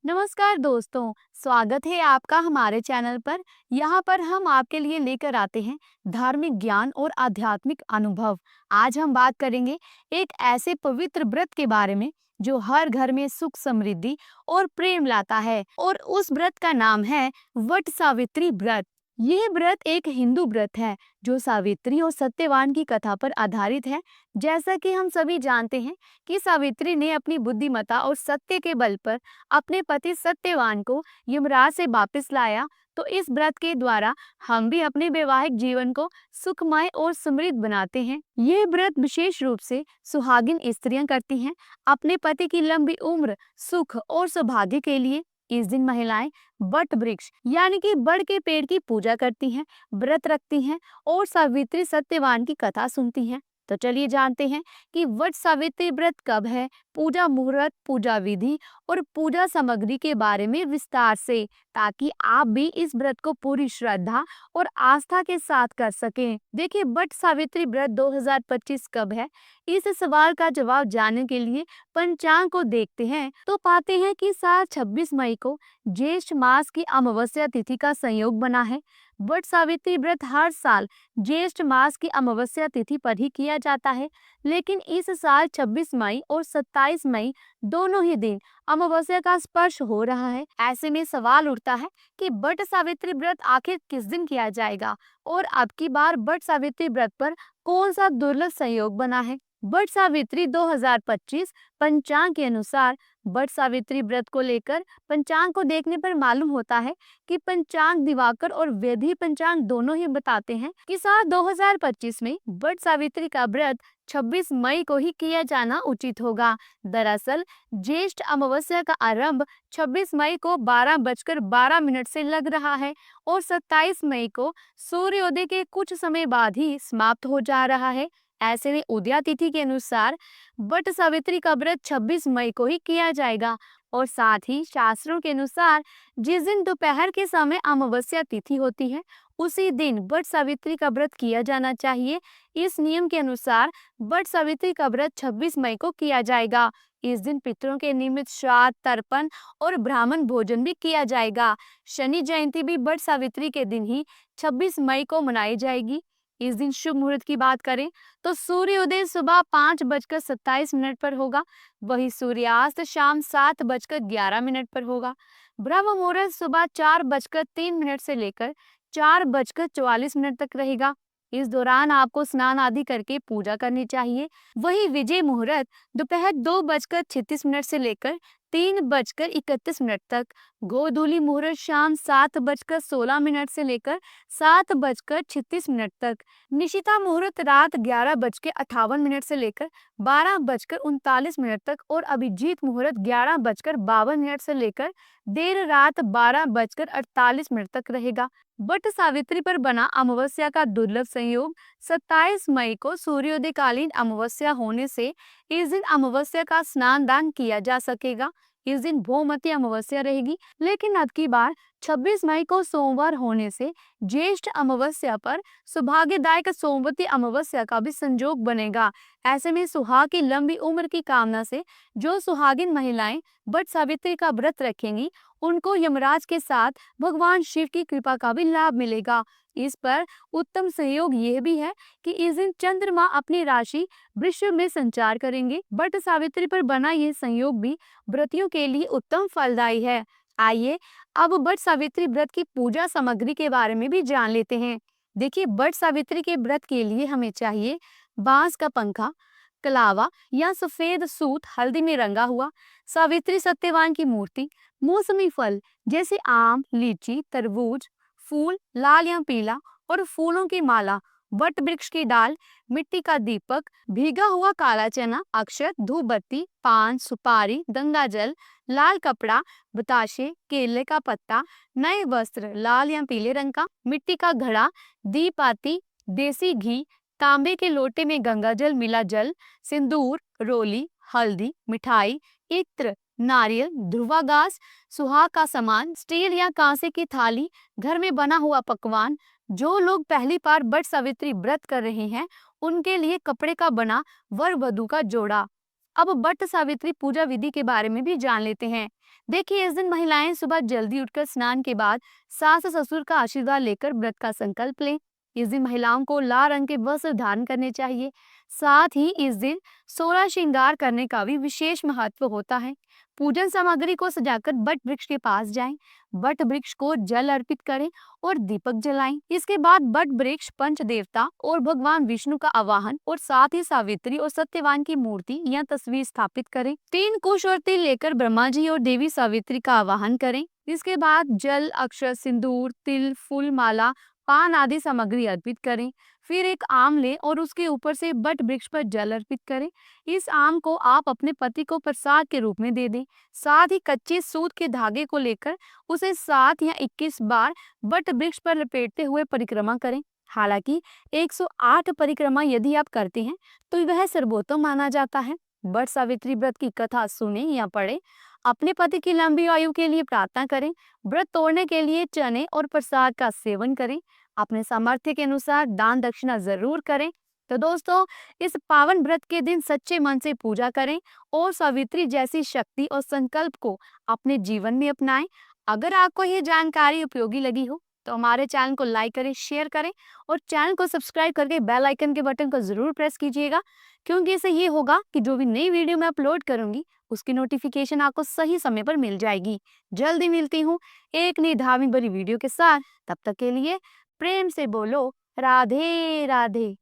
नमस्कार दोस्तों, स्वागत है आपका हमारे चैनल पर। यहाँ पर हम आपके लिए लेकर आते हैं धार्मिक ज्ञान और आध्यात्मिक अनुभव। आज हम बात करेंगे एक ऐसे पवित्र व्रत के बारे में जो हर घर में सुख समृद्धि और प्रेम लाता है, और उस व्रत का नाम है वट सावित्री व्रत। यह व्रत एक हिंदू व्रत है जो सावित्री और सत्यवान की कथा पर आधारित है। जैसा कि हम सभी जानते हैं कि सावित्री ने अपनी बुद्धिमत्ता और सत्य के बल पर अपने पति सत्यवान को यमराज से वापस लाया। तो इस व्रत के द्वारा हम भी अपने वैवाहिक जीवन को सुखमय और समृद्ध बनाते हैं। यह व्रत विशेष रूप से सुहागिन स्त्रियां करती हैं, अपने पति की लंबी उम्र, सुख और सौभाग्य के लिए। इस दिन महिलाएं वट वृक्ष यानी कि बड़ के पेड़ की पूजा करती हैं, व्रत रखती हैं और सावित्री सत्यवान की कथा सुनती हैं। तो चलिए जानते हैं कि वट सावित्री व्रत कब है, पूजा मुहूर्त, पूजा विधि और पूजा सामग्री के बारे में विस्तार से, ताकि आप भी इस व्रत को पूरी श्रद्धा और आस्था के साथ कर सकें। देखिए, वट सावित्री व्रत 2025 कब है? इस सवाल का जवाब जानने के लिए पंचांग को देखते हैं तो पाते हैं कि साल 26 मई को ज्येष्ठ मास की अमावस्या तिथि का संयोग बना है। वट सावित्री व्रत हर साल ज्येष्ठ मास की अमावस्या तिथि पर ही किया जाता है, लेकिन इस साल 26 मई और 27 मई दोनों ही दिन अमावस्या का स्पर्श हो रहा है। ऐसे में सवाल उठता है कि वट सावित्री व्रत आखिर किस दिन किया जाएगा, और अब की बार वट सावित्री व्रत पर कौन सा दुर्लभ संयोग बना है। वट सावित्री 2025 पंचांग के अनुसार वट सावित्री व्रत को लेकर पंचांग को देखने पर मालूम होता है कि पंचांग दिवाकर और वैदिक पंचांग दोनों ही बताते हैं कि साल 2025 में वट सावित्री का व्रत 26 मई को ही किया जाना उचित होगा। दरअसल ज्येष्ठ अमावस्या का आरंभ 26 मई को 12:12 से लग रहा है और 27 मई को सूर्योदय के कुछ समय बाद ही समाप्त हो जा रहा है। ऐसे में उदया तिथि के अनुसार वट सावित्री का व्रत 26 मई को ही किया जाएगा, और साथ ही शास्त्रों के अनुसार जिस दिन दोपहर के समय अमावस्या तिथि होती है उसी दिन वट सावित्री का व्रत किया जाना चाहिए। इस नियम के अनुसार वट सावित्री का व्रत 26 मई को किया जाएगा। इस दिन पितरों के निमित्त श्राद्ध, तर्पण और ब्राह्मण भोजन भी किया जाएगा। शनि जयंती भी वट सावित्री के दिन ही 26 मई को मनाई जाएगी। इस दिन शुभ मुहूर्त की बात करें तो सूर्योदय सुबह 5:27 पर होगा, वही सूर्यास्त शाम 7:11 पर होगा। ब्रह्म मुहूर्त सुबह 4:03 से लेकर 4:44 तक रहेगा। इस दौरान आपको स्नान आदि करके पूजा करनी चाहिए। वही विजय मुहूर्त दोपहर 2:36 से लेकर 3:31 तक। गोधूली मुहूर्त शाम 7:16 से लेकर 7:36 तक। निशिता मुहूर्त रात 11:58 से लेकर 12:39 तक, और अभिजीत मुहूर्त 11:52 से लेकर देर रात 12:48 तक रहेगा। वट सावित्री पर बना अमावस्या का दुर्लभ संयोग 27 मई को सूर्योदय कालीन अमावस्या होने से इस दिन अमावस्या का स्नान दान किया जा सकेगा। इस दिन भौमती अमावस्या रहेगी, लेकिन अब की बार 26 मई को सोमवार होने से ज्येष्ठ अमावस्या पर सौभाग्यदायक सोमवती अमावस्या का भी संयोग बनेगा। ऐसे में सुहाग की लंबी उम्र की कामना से जो सुहागिन महिलाएं वट सावित्री का व्रत रखेंगी उनको यमराज के साथ भगवान शिव की कृपा का भी लाभ मिलेगा। इस पर उत्तम संयोग यह भी है कि इस दिन चंद्रमा अपनी राशि वृषभ में संचार करेंगे। वट सावित्री पर बना यह संयोग भी व्रतियों के लिए उत्तम फलदायी है। आइए अब वट सावित्री व्रत की पूजा सामग्री के बारे में भी जान लेते हैं। देखिए, वट सावित्री के व्रत के लिए हमें चाहिए बांस का पंखा, कलावा या सफेद सूत हल्दी में रंगा हुआ, सावित्री सत्यवान की मूर्ति, मौसमी फल जैसे आम, लीची, तरबूज, फूल लाल या पीला और फूलों की माला, वट वृक्ष की डाल, मिट्टी का दीपक, भीगा हुआ काला चना, अक्षत, धूप बत्ती, पान, सुपारी, गंगा जल, लाल कपड़ा, बताशे, केले का पत्ता, नए वस्त्र लाल या पीले रंग का, मिट्टी का घड़ा, दीप आती, देसी घी, तांबे के लोटे में गंगा जल मिला जल, सिंदूर, रोली, हल्दी, मिठाई, इत्र, नारियल, ध्रुवा घास, सुहाग का सामान, स्टील या कांसे की थाली, घर में बना हुआ पकवान। जो लोग पहली बार वट सावित्री व्रत कर रहे हैं उनके लिए कपड़े का बना वर वधू का जोड़ा। अब बट सावित्री पूजा विधि के बारे में भी जान लेते हैं। देखिए, इस दिन महिलाएं सुबह जल्दी उठकर स्नान के बाद सास ससुर का आशीर्वाद लेकर व्रत का संकल्प लें। इस दिन महिलाओं को लाल रंग के वस्त्र धारण करने चाहिए। साथ ही इस दिन 16 श्रृंगार करने का भी विशेष महत्व होता है। पूजन सामग्री को सजाकर बट वृक्ष के पास जाएं, बट वृक्ष को जल अर्पित करें और दीपक जलाएं। इसके बाद बट वृक्ष पंच देवता और भगवान विष्णु का आवाहन और साथ ही सावित्री और सत्यवान की मूर्ति या तस्वीर स्थापित करें। 3 कुश और तिल लेकर ब्रह्मा जी और देवी सावित्री का आवाहन करें। इसके बाद जल, अक्षत, सिंदूर, तिल, फूल, माला, पान आदि सामग्री अर्पित करें। फिर एक आम लें और उसके ऊपर से बट वृक्ष पर जल अर्पित करें। इस आम को आप अपने पति को प्रसाद के रूप में दे दें। साथ ही कच्चे सूत के धागे को लेकर उसे 7 या 21 बार बट वृक्ष पर लपेटते हुए परिक्रमा करें। हालांकि 108 परिक्रमा यदि आप करते हैं तो वह सर्वोत्तम माना जाता है। बट सावित्री व्रत की कथा सुने या पढ़े, अपने पति की लंबी आयु के लिए प्रार्थना करें। व्रत तोड़ने के लिए चने और प्रसाद का सेवन करें। अपने सामर्थ्य के अनुसार दान दक्षिणा जरूर करें। तो दोस्तों, इस पावन व्रत के दिन सच्चे मन से पूजा करें और सावित्री जैसी शक्ति और संकल्प को अपने जीवन में अपनाएं। अगर आपको ये जानकारी उपयोगी लगी हो तो हमारे चैनल को लाइक करें, शेयर करें और चैनल को सब्सक्राइब करके बेल आइकन के बटन को जरूर प्रेस कीजिएगा, क्योंकि इससे ये होगा कि जो भी नई वीडियो मैं अपलोड करूंगी उसकी नोटिफिकेशन आपको सही समय पर मिल जाएगी। जल्दी मिलती हूँ एक नई धार्मिक भरी वीडियो के साथ। तब तक के लिए प्रेम से बोलो राधे राधे।